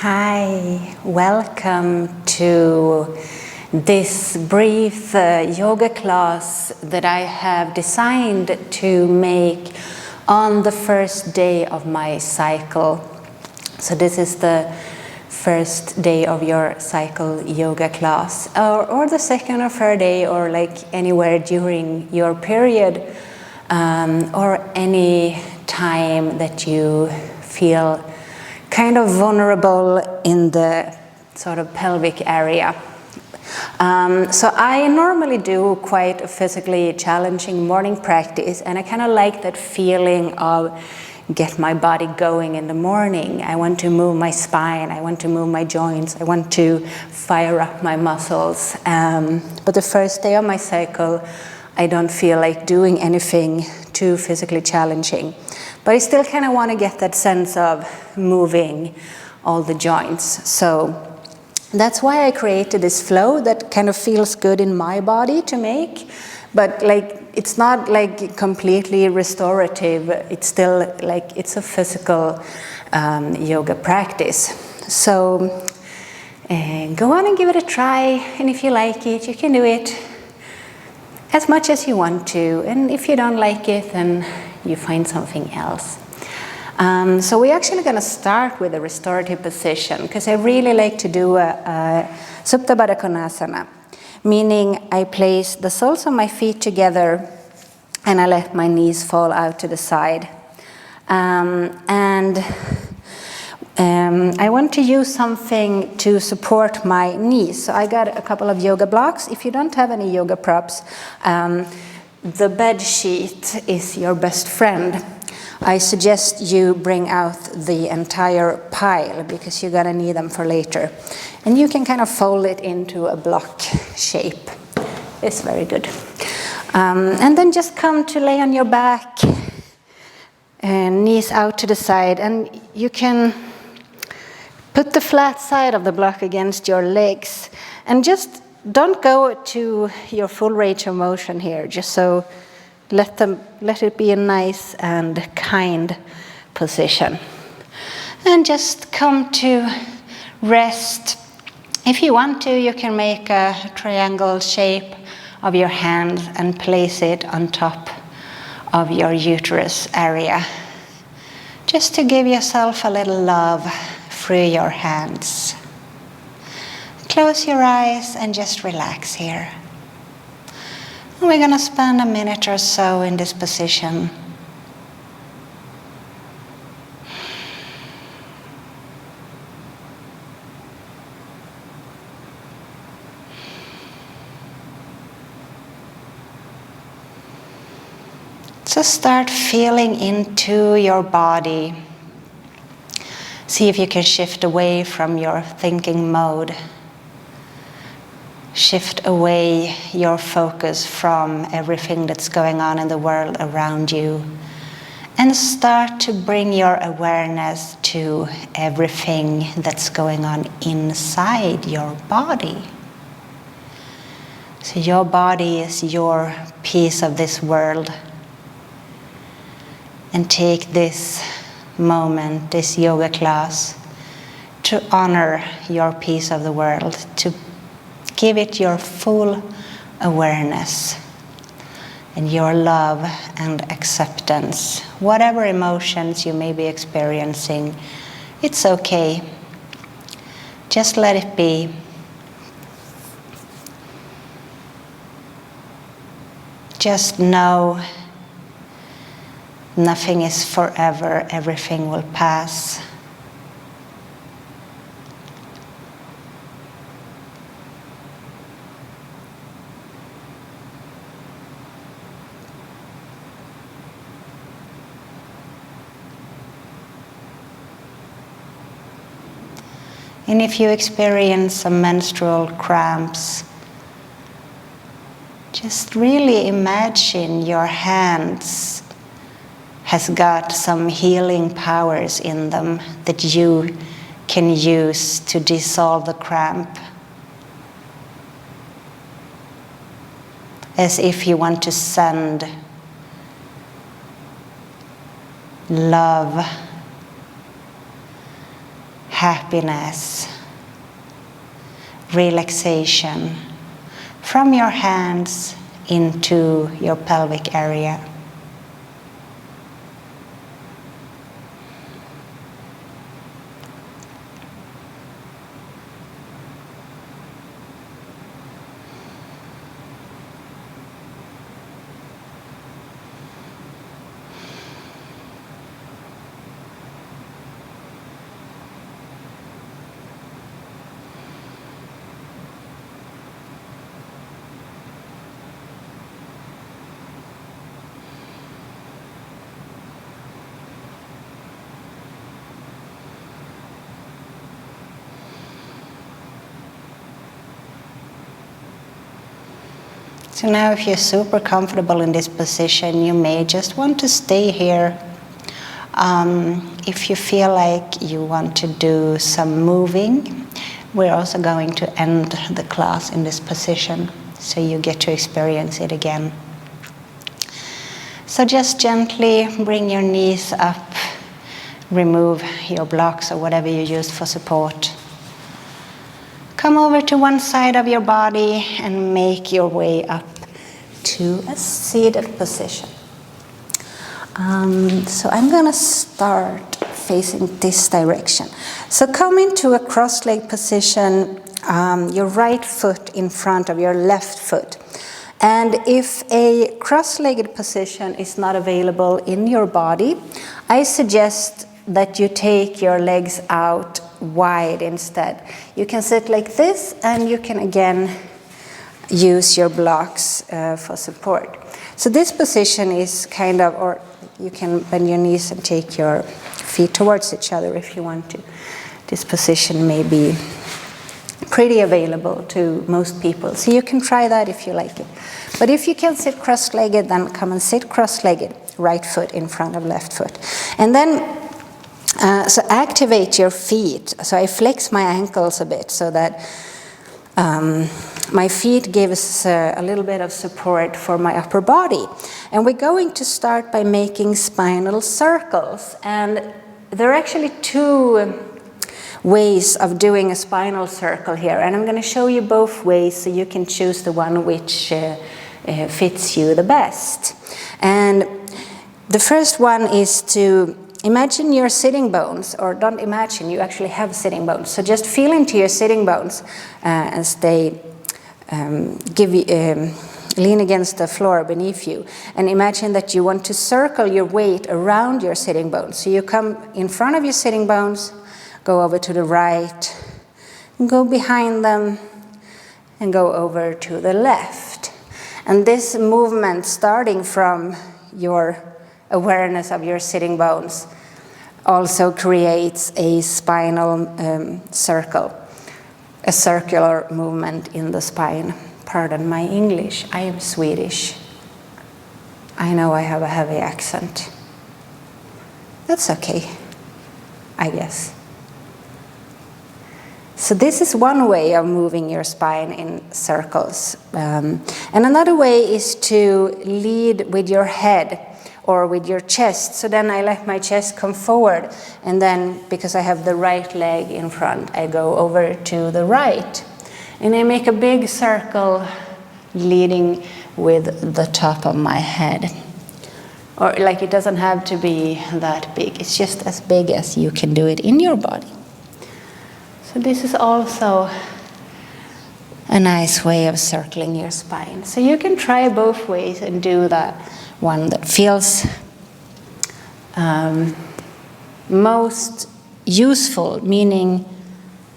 Hi, welcome to this brief yoga class that I have designed to make on the first day of my cycle. So this is the first day of your cycle yoga class, or the second or third day, or like anywhere during your period, or any time that you feel kind of vulnerable in the sort of pelvic area. So I normally do quite a physically challenging morning practice, and I kind of like that feeling of get my body going in the morning. I want to move my spine, I want to move my joints, I want to fire up my muscles. But the first day of my cycle, I don't feel like doing anything too physically challenging. But I still kind of want to get that sense of moving all the joints. So that's why I created this flow that kind of feels good in my body to make. But like, it's not like completely restorative. It's still like, it's a physical yoga practice. So go on and give it a try. And if you like it, you can do it as much as you want to. And if you don't like it, then you find something else. So we're actually going to start with a restorative position, because I really like to do a Supta Baddha Konasana, meaning I place the soles of my feet together and I let my knees fall out to the side. I want to use something to support my knees. So I got a couple of yoga blocks. If you don't have any yoga props, the bed sheet is your best friend. I suggest you bring out the entire pile, because you're going to need them for later. And you can kind of fold it into a block shape. It's very good. And then just come to lay on your back, and knees out to the side. And you can put the flat side of the block against your legs. And just don't go to your full range of motion here, just so let it be a nice and kind position. And just come to rest. If you want to, you can make a triangle shape of your hand and place it on top of your uterus area, just to give yourself a little love through your hands. Close your eyes and just relax here. We're going to spend a minute or so in this position. So start feeling into your body. See if you can shift away from your thinking mode. Shift away your focus from everything that's going on in the world around you. And start to bring your awareness to everything that's going on inside your body. So your body is your piece of this world. And take this moment, this yoga class, to honor your piece of the world, to give it your full awareness and your love and acceptance. Whatever emotions you may be experiencing, it's okay. Just let it be. Just know nothing is forever, everything will pass. And if you experience some menstrual cramps, just really imagine your hands has got some healing powers in them that you can use to dissolve the cramp. As if you want to send love, happiness, relaxation from your hands into your pelvic area. So now if you're super comfortable in this position, you may just want to stay here. If you feel like you want to do some moving, we're also going to end the class in this position, so you get to experience it again. So just gently bring your knees up, remove your blocks or whatever you use for support. Come over to one side of your body and make your way up to a seated position. So I'm going to start facing this direction. So come into a cross-legged position, your right foot in front of your left foot. And if a cross-legged position is not available in your body, I suggest that you take your legs out wide instead. You can sit like this, and you can again use your blocks for support. So this position is kind of, or you can bend your knees and take your feet towards each other if you want to. This position may be pretty available to most people, so you can try that if you like it. But if you can sit cross-legged, then come and sit cross-legged, right foot in front of left foot. And then so activate your feet. So I flex my ankles a bit so that my feet gives a little bit of support for my upper body. And we're going to start by making spinal circles. And there are actually two ways of doing a spinal circle here. And I'm going to show you both ways so you can choose the one which fits you the best. And the first one is to imagine your sitting bones, or don't imagine, you actually have sitting bones. So just feel into your sitting bones as they lean against the floor beneath you. And imagine that you want to circle your weight around your sitting bones. So you come in front of your sitting bones, go over to the right, go behind them, and go over to the left. And this movement, starting from your awareness of your sitting bones, also creates a spinal circle, a circular movement in the spine. Pardon my English, I am Swedish. I know I have a heavy accent. That's okay, I guess. So this is one way of moving your spine in circles. And another way is to lead with your head or with your chest. So then I let my chest come forward, and then because I have the right leg in front, I go over to the right. And I make a big circle leading with the top of my head. Or like, it doesn't have to be that big, it's just as big as you can do it in your body. So this is also a nice way of circling your spine. So you can try both ways and do that one that feels most useful, meaning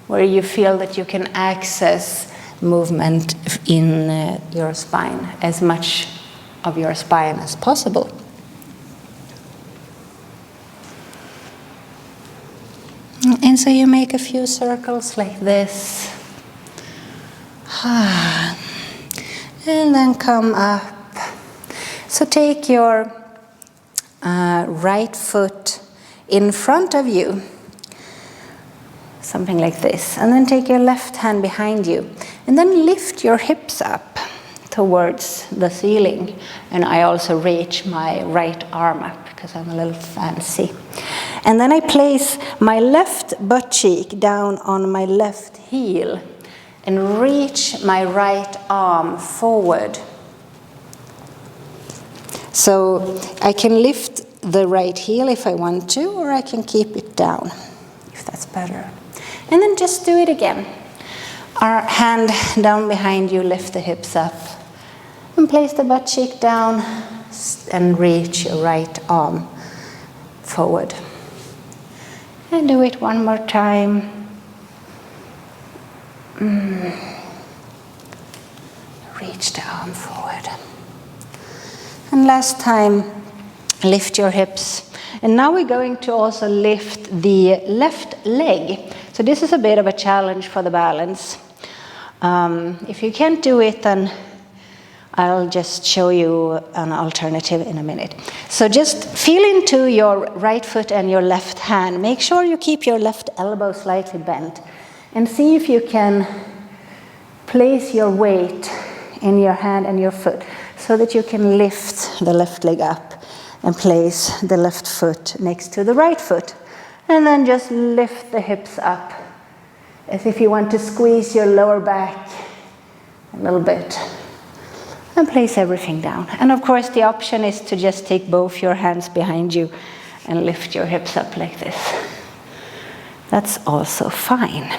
where you feel that you can access movement in your spine, as much of your spine as possible. And so you make a few circles like this. And then come up. So take your right foot in front of you, something like this. And then take your left hand behind you. And then lift your hips up towards the ceiling. And I also reach my right arm up because I'm a little fancy. And then I place my left butt cheek down on my left heel and reach my right arm forward. So I can lift the right heel if I want to, or I can keep it down, if that's better. And then just do it again. Our hand down behind you, lift the hips up. And place the butt cheek down and reach your right arm forward. And do it one more time. Reach the arm forward. And last time, lift your hips. And now we're going to also lift the left leg. So this is a bit of a challenge for the balance. If you can't do it, then I'll just show you an alternative in a minute. So just feel into your right foot and your left hand. Make sure you keep your left elbow slightly bent. And see if you can place your weight in your hand and your foot so that you can lift the left leg up and place the left foot next to the right foot. And then just lift the hips up as if you want to squeeze your lower back a little bit. And place everything down. And of course the option is to just take both your hands behind you and lift your hips up like this. That's also fine.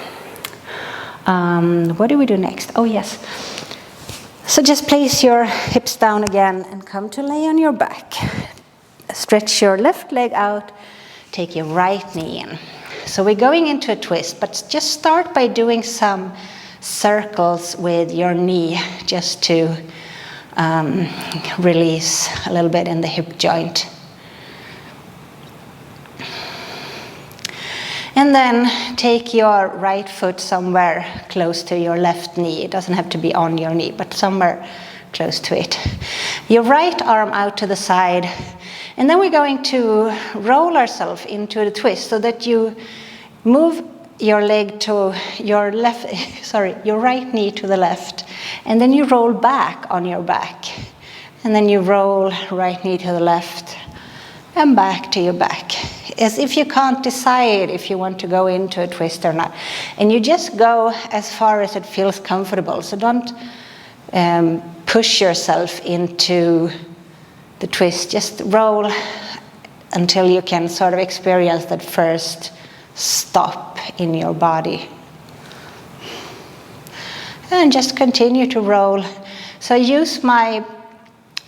What do we do next? Oh yes. So just place your hips down again and come to lay on your back. Stretch your left leg out, take your right knee in. So we're going into a twist, but just start by doing some circles with your knee just to release a little bit in the hip joint. And then take your right foot somewhere close to your left knee. It doesn't have to be on your knee, but somewhere close to it. Your right arm out to the side. And then we're going to roll ourselves into the twist so that you move your leg to your left, your right knee to the left. And then you roll back on your back. And then you roll right knee to the left and back to your back. As if you can't decide if you want to go into a twist or not. And you just go as far as it feels comfortable. So don't push yourself into the twist. Just roll until you can sort of experience that first stop in your body. And just continue to roll. So I use my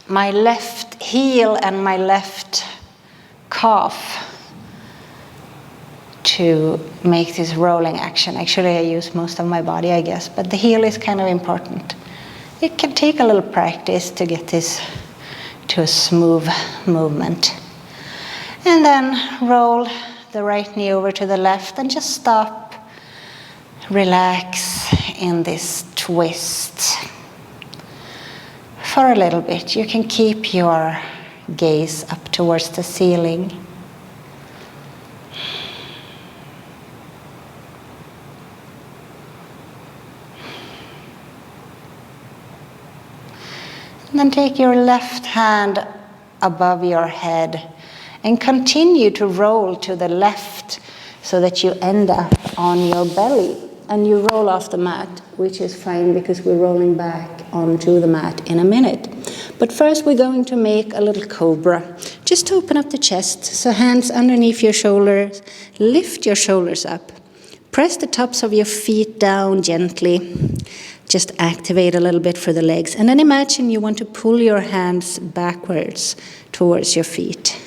left heel and my left calf to make this rolling action. Actually, I use most of my body, I guess, but the heel is kind of important. It can take a little practice to get this to a smooth movement. And then roll the right knee over to the left and just stop. Relax in this twist for a little bit. You can keep your gaze up towards the ceiling. And then take your left hand above your head and continue to roll to the left so that you end up on your belly. And you roll off the mat, which is fine because we're rolling back onto the mat in a minute. But first we're going to make a little cobra. Just open up the chest, so hands underneath your shoulders, lift your shoulders up. Press the tops of your feet down gently. Just activate a little bit for the legs. And then imagine you want to pull your hands backwards towards your feet.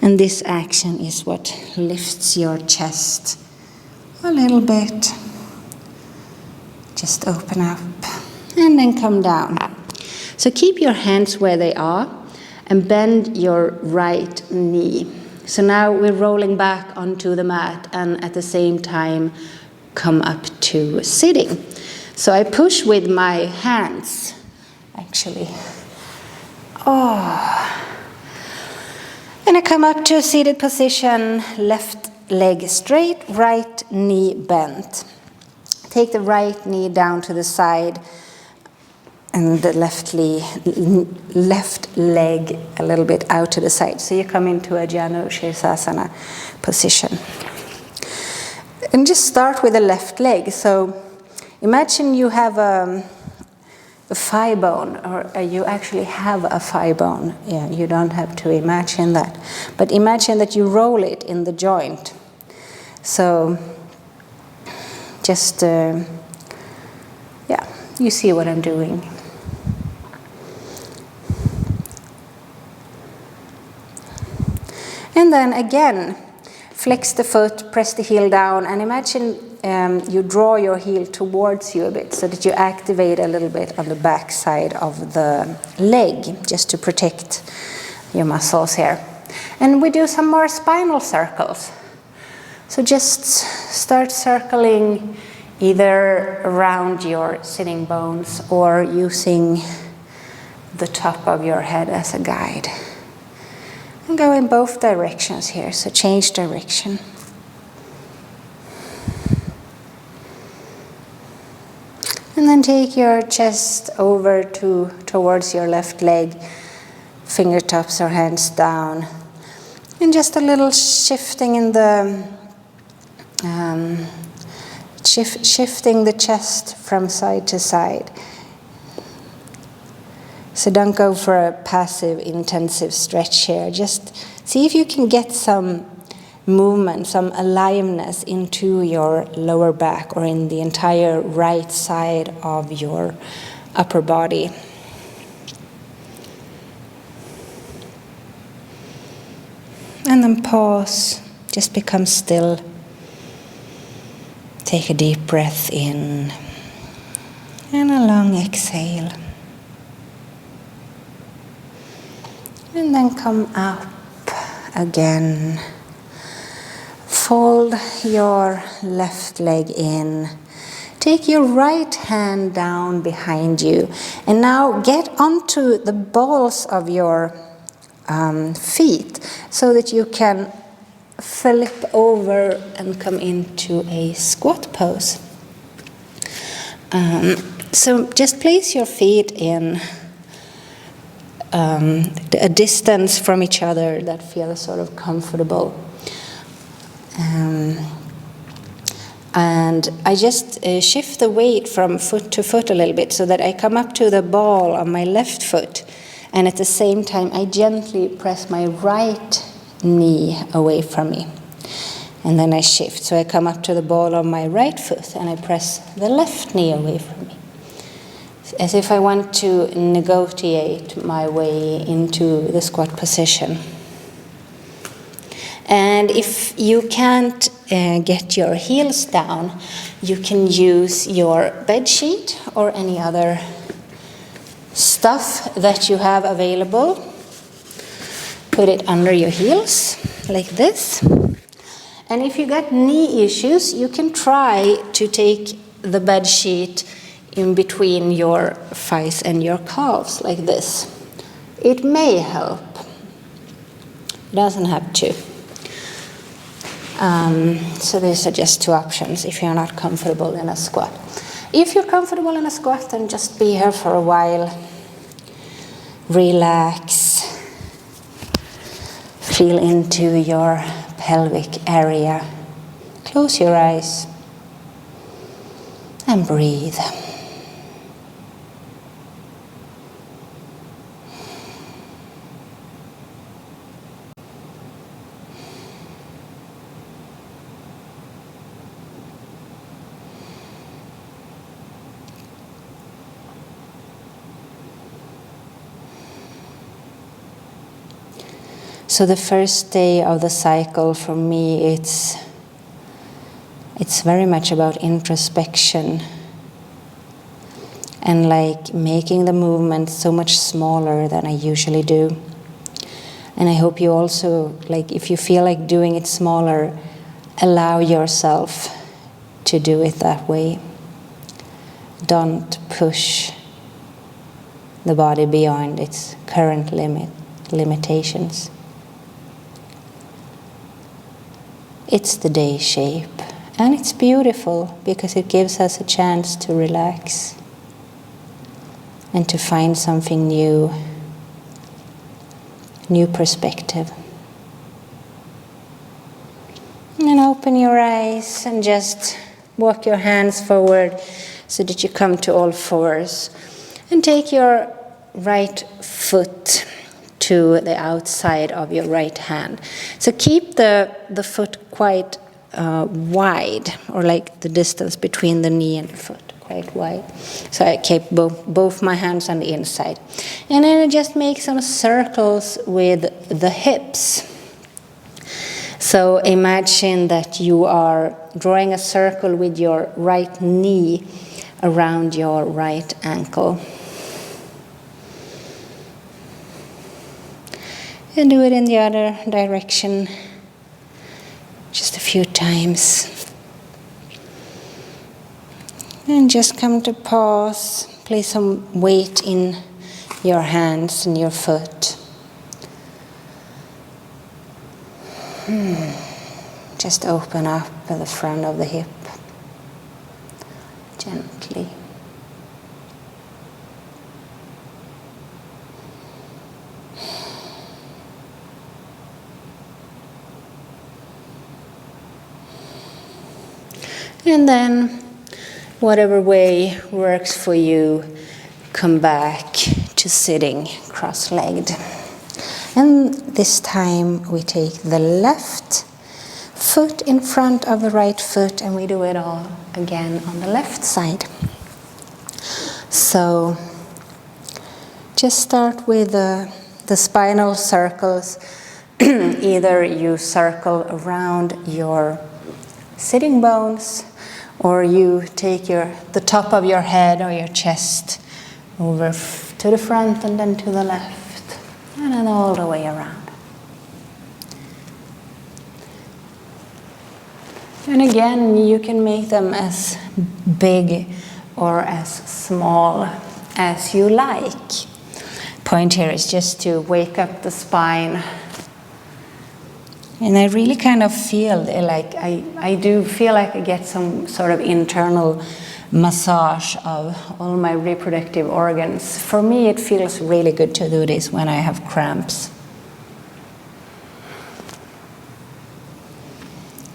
And this action is what lifts your chest a little bit. Just open up and then come down. So keep your hands where they are and bend your right knee. So now we're rolling back onto the mat and at the same time come up to sitting. So I push with my hands, actually. And I come up to a seated position, left leg straight, right knee bent. Take the right knee down to the side and the left leg a little bit out to the side. So you come into a Janu Sirsasana position. And just start with the left leg. So imagine you have a thigh bone, or you actually have a thigh bone. Yeah, you don't have to imagine that. But imagine that you roll it in the joint. So just, you see what I'm doing. And then again, flex the foot, press the heel down, and imagine you draw your heel towards you a bit so that you activate a little bit on the back side of the leg, just to protect your muscles here. And we do some more spinal circles. So just start circling either around your sitting bones or using the top of your head as a guide. And go in both directions here, so change direction. And then take your chest over towards your left leg, fingertips or hands down. And just a little shifting in the shifting the chest from side to side. So don't go for a passive, intensive stretch here. Just see if you can get some movement, some aliveness into your lower back or in the entire right side of your upper body. And then pause, just become still. Take a deep breath in and a long exhale. And then come up again. Fold your left leg in. Take your right hand down behind you. And now get onto the balls of your feet so that you can flip over and come into a squat pose. So just place your feet in a distance from each other that feels sort of comfortable. And I just shift the weight from foot to foot a little bit so that I come up to the ball on my left foot, and at the same time I gently press my right knee away from me. And then I shift, so I come up to the ball on my right foot and I press the left knee away from me. As if I want to negotiate my way into the squat position. And if you can't get your heels down, you can use your bed sheet or any other stuff that you have available. Put it under your heels, like this. And if you got knee issues, you can try to take the bed sheet in between your thighs and your calves, like this. It may help. It doesn't have to. So these are just two options if you're not comfortable in a squat. If you're comfortable in a squat, then just be here for a while. Relax. Feel into your pelvic area. Close your eyes and breathe. So the first day of the cycle for me, it's very much about introspection and like making the movement so much smaller than I usually do. And I hope you also, like, if you feel like doing it smaller, allow yourself to do it that way. Don't push the body beyond its current limitations. It's the day shape, and it's beautiful because it gives us a chance to relax. and to find something new, new perspective. And open your eyes and just walk your hands forward so that you come to all fours. And take your right foot to the outside of your right hand. So keep the foot quite wide, or like the distance between the knee and the foot, quite wide. So I keep both my hands on the inside. And then I just make some circles with the hips. So imagine that you are drawing a circle with your right knee around your right ankle. And do it in the other direction just a few times. And just come to pause. Place some weight in your hands and your foot. Just open up at the front of the hip, gently. And then, whatever way works for you, come back to sitting cross-legged. And this time we take the left foot in front of the right foot, and we do it all again on the left side. So just start with the spinal circles. Either you circle around your sitting bones, or you take the top of your head or your chest over to the front and then to the left, and then all the way around. And again, you can make them as big or as small as you like. Point here is just to wake up the spine. And I really kind of feel like I do feel like I get some sort of internal massage of all my reproductive organs. For me, it feels really good to do this when I have cramps.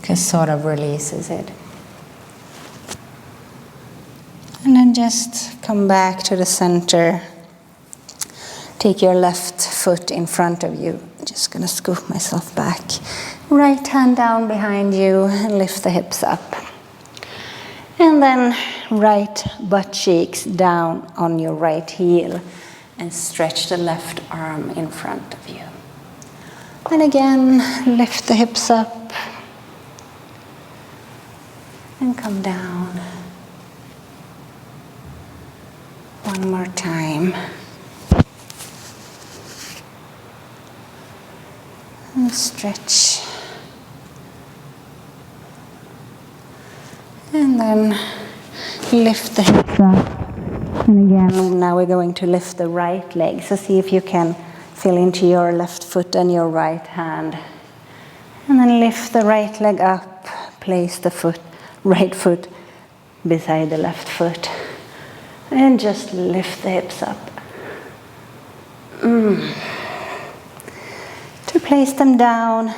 Because sort of releases it. And then just come back to the center. Take your left foot in front of you. I'm just going to scoop myself back. Right hand down behind you and lift the hips up. And then right butt cheeks down on your right heel and stretch the left arm in front of you. And again, lift the hips up and come down. One more time. And stretch. And then lift the hips up. And again, now we're going to lift the right leg. So see if you can feel into your left foot and your right hand. And then lift the right leg up. Place the right foot beside the left foot. And just lift the hips up. To place them down,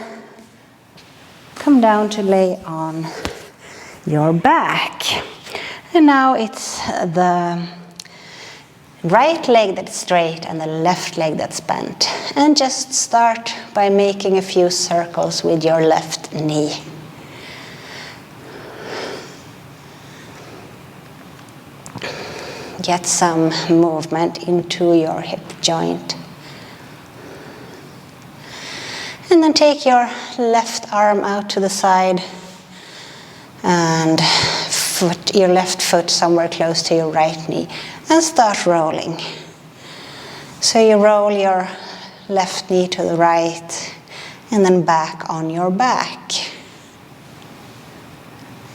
come down to lay on your back. And now it's the right leg that's straight and the left leg that's bent. And just start by making a few circles with your left knee. Get some movement into your hip joint. And then take your left arm out to the side and your left foot somewhere close to your right knee and start rolling. So you roll your left knee to the right and then back on your back.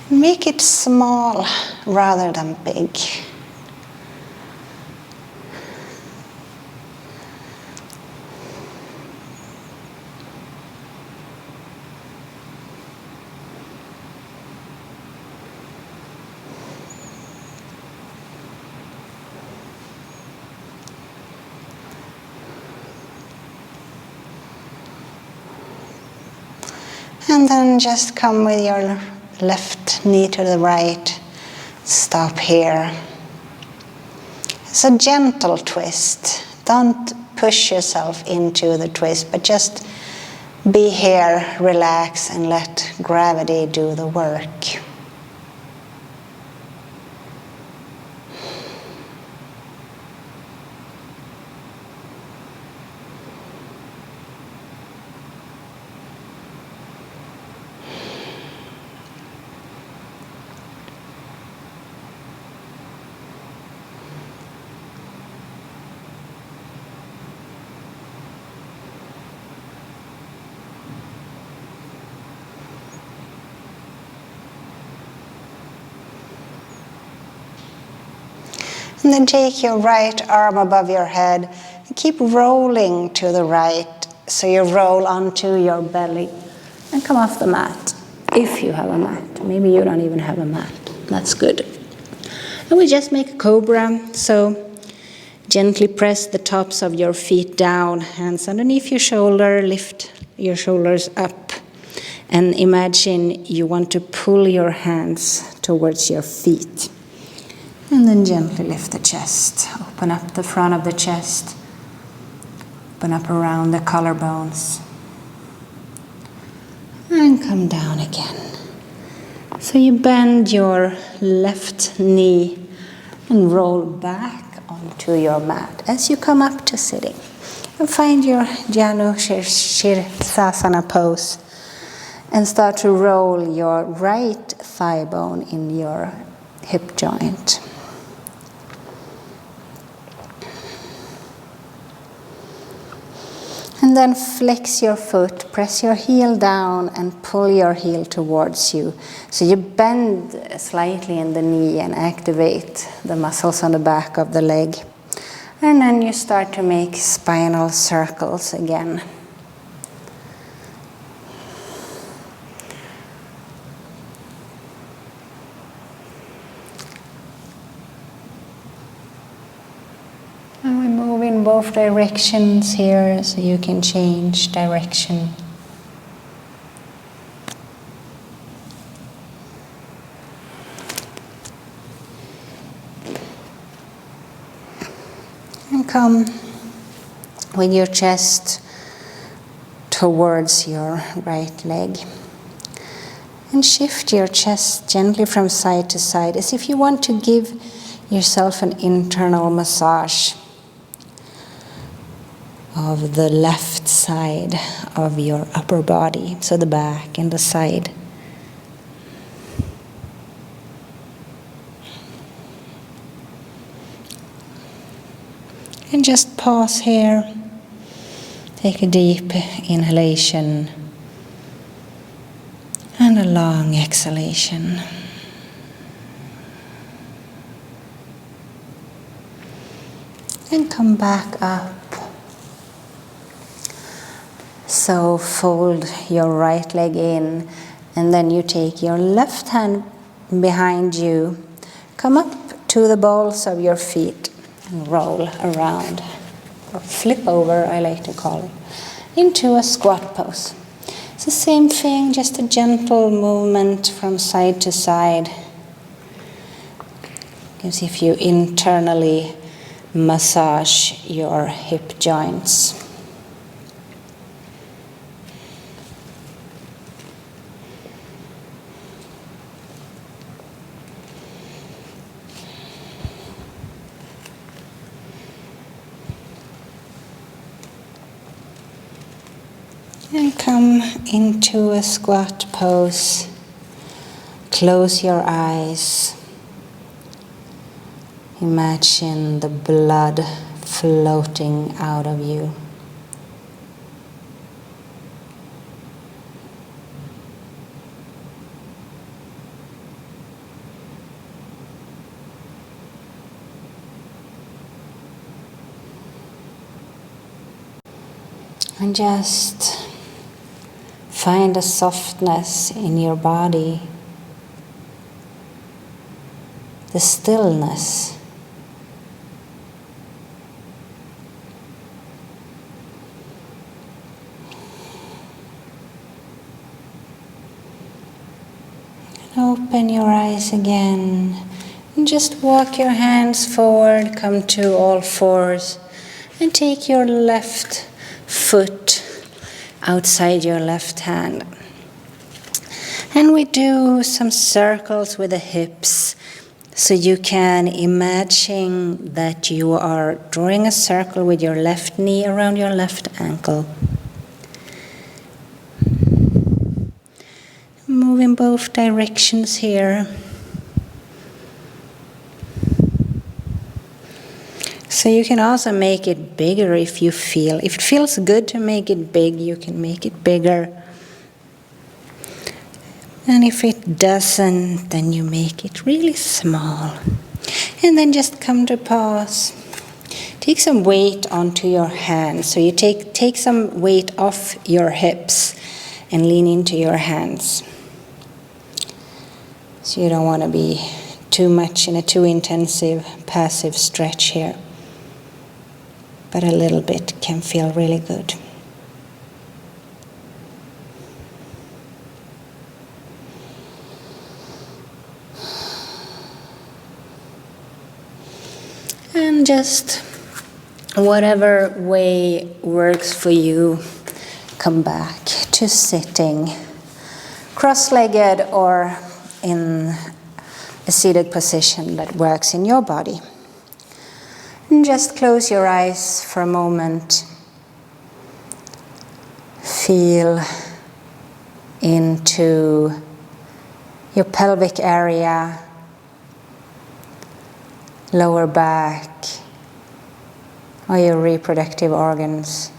Make it small rather than big. And then just come with your left knee to the right. Stop here. It's a gentle twist. Don't push yourself into the twist, but just be here, relax, and let gravity do the work. And then take your right arm above your head and keep rolling to the right. So you roll onto your belly and come off the mat, if you have a mat. Maybe you don't even have a mat. That's good. And we just make a cobra. So gently press the tops of your feet down, hands underneath your shoulder, lift your shoulders up. And imagine you want to pull your hands towards your feet. And then gently lift the chest. Open up the front of the chest. Open up around the collarbones. And come down again. So you bend your left knee and roll back onto your mat as you come up to sitting. And find your Janu Sirsasana pose. And start to roll your right thigh bone in your hip joint. And then flex your foot, press your heel down and pull your heel towards you. So you bend slightly in the knee and activate the muscles on the back of the leg. And then you start to make spinal circles again. And we move in both directions here, so you can change direction. And come with your chest towards your right leg. And shift your chest gently from side to side, as if you want to give yourself an internal massage of the left side of your upper body, so the back and the side. And just pause here. Take a deep inhalation and a long exhalation. And come back up. So fold your right leg in, and then you take your left hand behind you, come up to the balls of your feet and roll around, or flip over, I like to call it, into a squat pose. It's the same thing, just a gentle movement from side to side. As if you internally massage your hip joints. And come into a squat pose. Close your eyes. Imagine the blood floating out of you. And just find a softness in your body, the stillness. Open your eyes again. And just walk your hands forward, come to all fours, and take your left foot outside your left hand. And we do some circles with the hips, so you can imagine that you are drawing a circle with your left knee around your left ankle. Move in both directions here. So you can also make it bigger if you feel. If it feels good to make it big, you can make it bigger. And if it doesn't, then you make it really small. And then just come to pause. Take some weight onto your hands. So you take some weight off your hips and lean into your hands. So you don't want to be too much in a too intensive passive stretch here. But a little bit can feel really good. And just whatever way works for you, come back to sitting cross-legged or in a seated position that works in your body. And just close your eyes for a moment. Feel into your pelvic area, lower back, or your reproductive organs.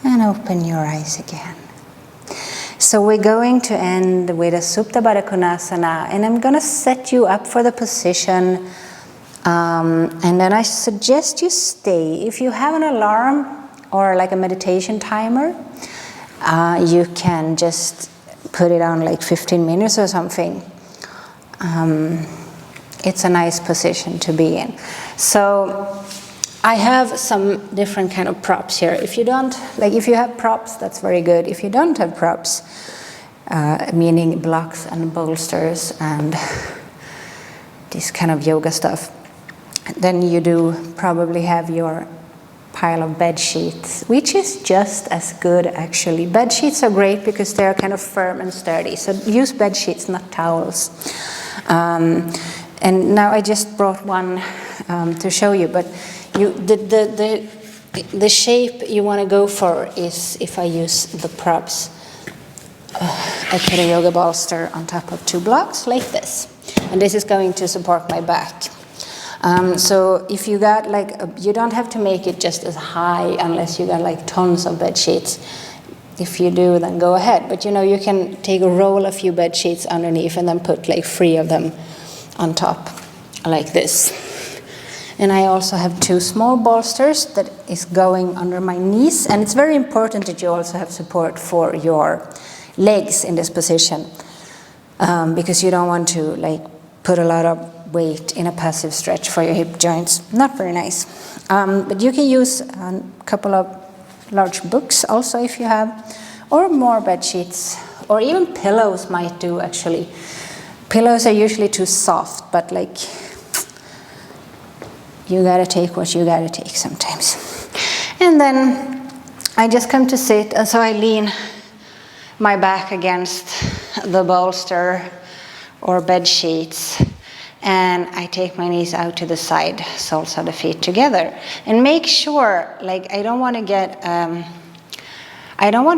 And open your eyes again. So we're going to end with a Supta Baddha Konasana, and I'm going to set you up for the position. And then I suggest you stay. If you have an alarm or like a meditation timer, you can just put it on like 15 minutes or something. It's a nice position to be in. So I have some different kind of props here. If you have props, that's very good. If you don't have props, meaning blocks and bolsters and this kind of yoga stuff, then you do probably have your pile of bed sheets, which is just as good actually. Bed sheets are great because they're kind of firm and sturdy. So use bed sheets, not towels. And now I just brought one to show you, but the shape you want to go for is if I use the props. I put a yoga bolster on top of two blocks like this, and this is going to support my back. So if you got you don't have to make it just as high unless you got like tons of bed sheets. If you do, then go ahead. But you can take a roll a few bed sheets underneath and then put like 3 of them on top like this. And I also have 2 small bolsters that is going under my knees. And it's very important that you also have support for your legs in this position, because you don't want to put a lot of weight in a passive stretch for your hip joints. Not very nice. But you can use a couple of large books also if you have, or more bed sheets, or even pillows might do actually. Pillows are usually too soft, but you gotta take what you gotta take sometimes. And then I just come to sit, and so I lean my back against the bolster or bed sheets, and I take my knees out to the side, soles of the feet together, and make sure, I don't want to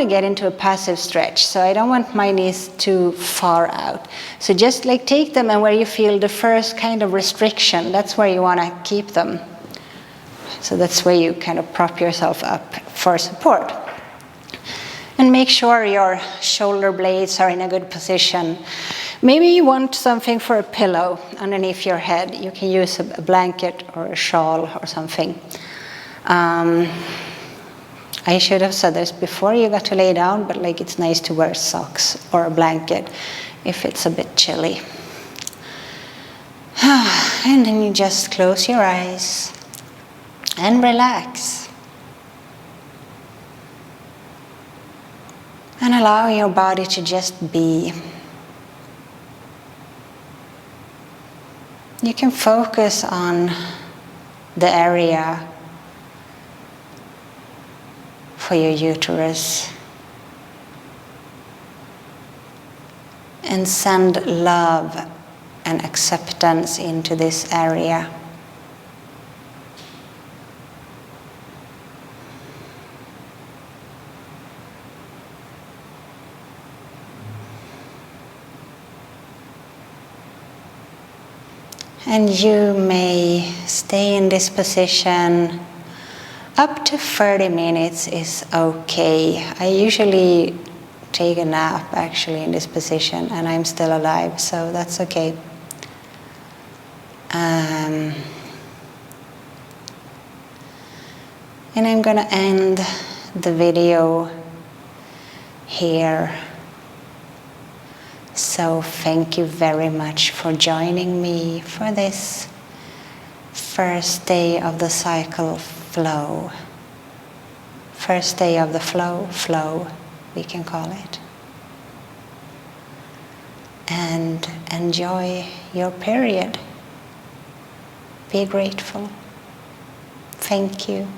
get into a passive stretch, so I don't want my knees too far out. So just take them, and where you feel the first kind of restriction, that's where you want to keep them. So that's where you kind of prop yourself up for support. And make sure your shoulder blades are in a good position. Maybe you want something for a pillow underneath your head. You can use a blanket or a shawl or something. I should have said this before you got to lay down, but it's nice to wear socks or a blanket if it's a bit chilly. And then you just close your eyes and relax. And allow your body to just be. You can focus on the area for your uterus and send love and acceptance into this area. And you may stay in this position up to 30 minutes is okay. I usually take a nap actually in this position and I'm still alive, so that's okay. And I'm gonna end the video here. So thank you very much for joining me for this first day of the cycle flow. First day of the flow, we can call it. And enjoy your period. Be grateful. Thank you.